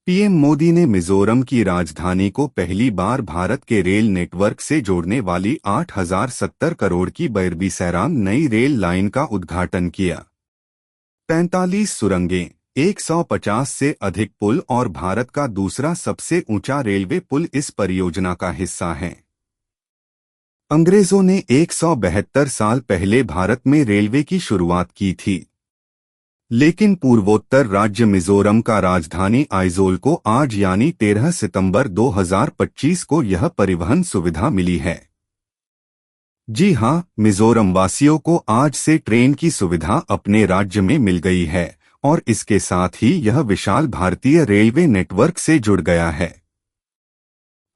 PM Modi ने मिजोरम की राजधानी को पहली बार भारत के रेल नेटवर्क से जोड़ने वाली 8,070 करोड़ की बैरबीसैराम नई रेल लाइन का उद्घाटन किया। 45 सुरंगें, 150 से अधिक पुल और भारत का दूसरा सबसे ऊंचा रेलवे पुल इस परियोजना का हिस्सा हैं। अंग्रेजों ने 172 साल पहले भारत में रेलवे की शुरुआत की थी, लेकिन पूर्वोत्तर राज्य मिजोरम का राजधानी आइजोल को आज यानी 13 सितंबर 2025 को यह परिवहन सुविधा मिली है। जी हां, मिजोरम वासियों को आज से ट्रेन की सुविधा अपने राज्य में मिल गई है और इसके साथ ही यह विशाल भारतीय रेलवे नेटवर्क से जुड़ गया है।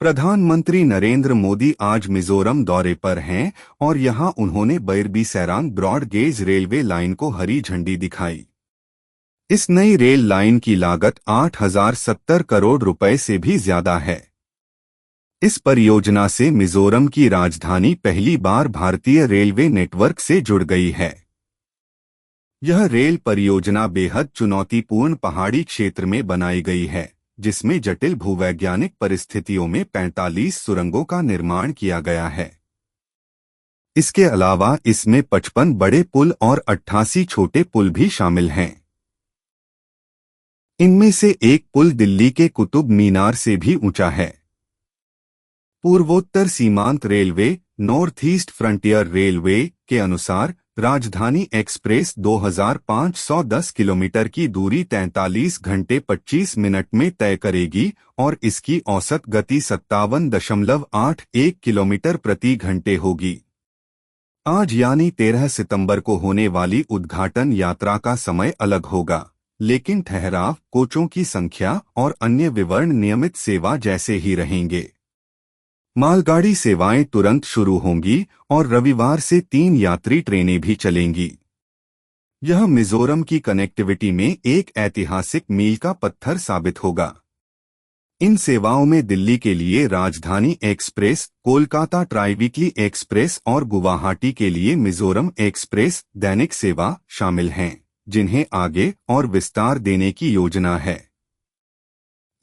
प्रधानमंत्री नरेंद्र मोदी आज मिजोरम दौरे पर हैं और यहां उन्होंने बैरबीसैराम ब्रॉड गेज रेलवे लाइन को हरी झंडी दिखाई। इस नई रेल लाइन की लागत 8,070 करोड़ रुपए से भी ज्यादा है। इस परियोजना से मिजोरम की राजधानी पहली बार भारतीय रेलवे नेटवर्क से जुड़ गई है। यह रेल परियोजना बेहद चुनौतीपूर्ण पहाड़ी क्षेत्र में बनाई गई है, जिसमें जटिल भूवैज्ञानिक परिस्थितियों में 45 सुरंगों का निर्माण किया गया है। इसके अलावा इसमें 55 बड़े पुल और 88 छोटे पुल भी शामिल हैं। इनमें से एक पुल दिल्ली के कुतुब मीनार से भी ऊंचा है। पूर्वोत्तर सीमांत railway north east frontier railway के अनुसार राजधानी एक्सप्रेस 2,510 किलोमीटर की दूरी 43 घंटे 25 मिनट में तय करेगी और इसकी औसत गति 57.81 किलोमीटर प्रति घंटे होगी। आज यानी 13 सितंबर को होने वाली उद्घाटन यात्रा का समय अलग होगा, लेकिन ठहराव, कोचों की संख्या और अन्य विवरण नियमित सेवा जैसे ही रहेंगे। मालगाड़ी सेवाएं तुरंत शुरू होंगी और रविवार से 3 यात्री ट्रेनें भी चलेंगी। यह मिजोरम की कनेक्टिविटी में एक ऐतिहासिक मील का पत्थर साबित होगा। इन सेवाओं में दिल्ली के लिए राजधानी एक्सप्रेस, कोलकाता ट्राईवीकली एक्सप्रेस और गुवाहाटी के लिए मिजोरम एक्सप्रेस दैनिक सेवा शामिल हैं, जिन्हें आगे और विस्तार देने की योजना है।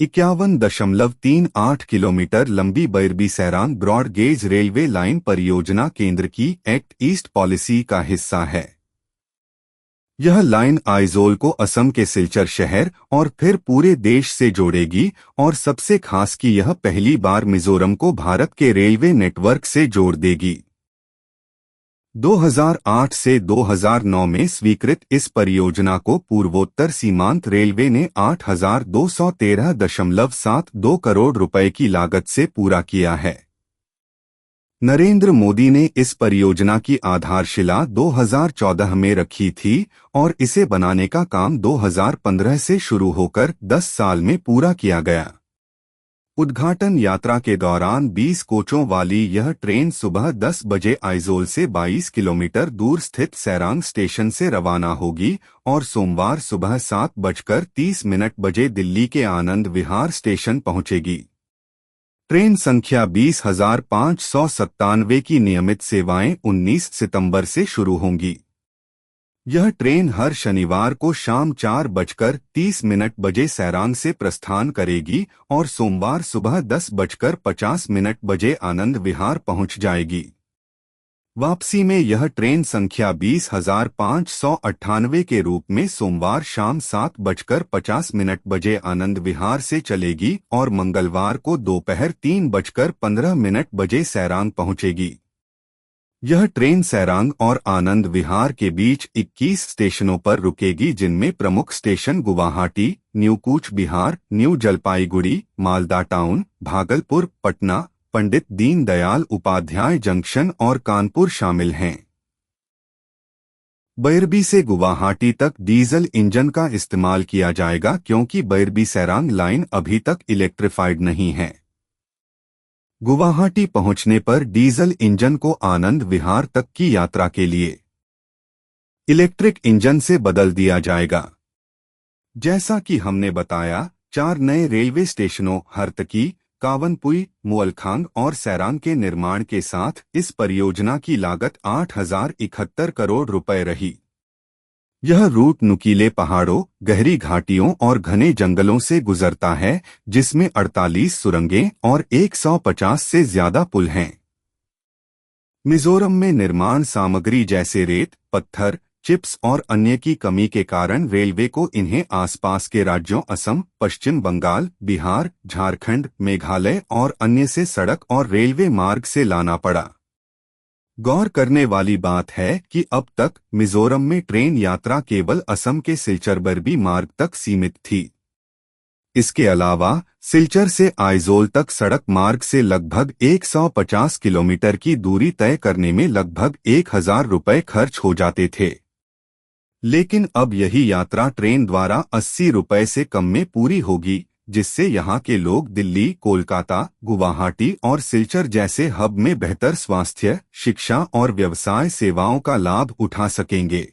51.38 किलोमीटर लंबी बैरबीसैराम ब्रॉड गेज रेलवे लाइन परियोजना केंद्र की एक्ट ईस्ट पॉलिसी का हिस्सा है। यह लाइन आइजोल को असम के सिलचर शहर और फिर पूरे देश से जोड़ेगी और सबसे खास कि यह पहली बार मिजोरम को भारत के रेलवे नेटवर्क से जोड़ देगी। 2008 से 2009 में स्वीकृत इस परियोजना को पूर्वोत्तर सीमांत रेलवे ने 8,213.72 करोड़ रुपए की लागत से पूरा किया है। नरेंद्र मोदी ने इस परियोजना की आधारशिला 2014 में रखी थी और इसे बनाने का काम 2015 से शुरू होकर 10 साल में पूरा किया गया। उद्घाटन यात्रा के दौरान 20 कोचों वाली यह ट्रेन सुबह 10 बजे आइजोल से 22 किलोमीटर दूर स्थित सैरांग स्टेशन से रवाना होगी और सोमवार सुबह 7:30 बजे दिल्ली के आनंद विहार स्टेशन पहुंचेगी। ट्रेन संख्या 20,597 की नियमित सेवाएं 19 सितंबर से शुरू होंगी। यह ट्रेन हर शनिवार को शाम 4:30 बजे सैरांग से प्रस्थान करेगी और सोमवार सुबह 10:50 बजे आनंद विहार पहुंच जाएगी। वापसी में यह ट्रेन संख्या 20,598 के रूप में सोमवार शाम 7:50 बजे आनंद विहार से चलेगी और मंगलवार को दोपहर 3:15 बजे सैरांग पहुंचेगी। यह ट्रेन सैरांग और आनंद विहार के बीच 21 स्टेशनों पर रुकेगी, जिनमें प्रमुख station Guwahati, new Cooch Behar, new Jalpaiguri, Malda town, Bhagalpur, Patna, Pandit Deendayal Upadhyay junction और कानपुर शामिल हैं। बैरबी से गुवाहाटी तक डीजल इंजन का इस्तेमाल किया जाएगा क्योंकि बैरबीसैराम लाइन अभी तक इलेक्ट्रिफाइड नहीं है। गुवाहाटी पहुंचने पर डीजल इंजन को आनंद विहार तक की यात्रा के लिए इलेक्ट्रिक इंजन से बदल दिया जाएगा। जैसा कि हमने बताया, 4 नए रेलवे स्टेशनों हरतकी, कावनपुई, मुअलखांग और सैरांग के निर्माण के साथ इस परियोजना की लागत 8,071 करोड़ रुपए रही। यह रूट नुकीले पहाड़ों, गहरी घाटियों और घने जंगलों से गुजरता है, जिसमें 48 सुरंगें और 150 से ज्यादा पुल हैं। मिजोरम में निर्माण सामग्री जैसे रेत, पत्थर, चिप्स और अन्य की कमी के कारण रेलवे को इन्हें आसपास के राज्यों असम, पश्चिम बंगाल, बिहार, झारखंड, मेघालय और अन्य से सड़क और रेलवे मार्ग से लाना पड़ा। गौर करने वाली बात है कि अब तक मिजोरम में ट्रेन यात्रा केवल असम के सिलचर-बरबी मार्ग तक सीमित थी। इसके अलावा सिलचर से आइजोल तक सड़क मार्ग से लगभग 150 किलोमीटर की दूरी तय करने में लगभग 1000 रुपये खर्च हो जाते थे। लेकिन अब यही यात्रा ट्रेन द्वारा 80 रुपये से कम में पूरी होगी, जिससे यहाँ के लोग दिल्ली, कोलकाता, गुवाहाटी और सिलचर जैसे हब में बेहतर स्वास्थ्य, शिक्षा और व्यवसाय सेवाओं का लाभ उठा सकेंगे।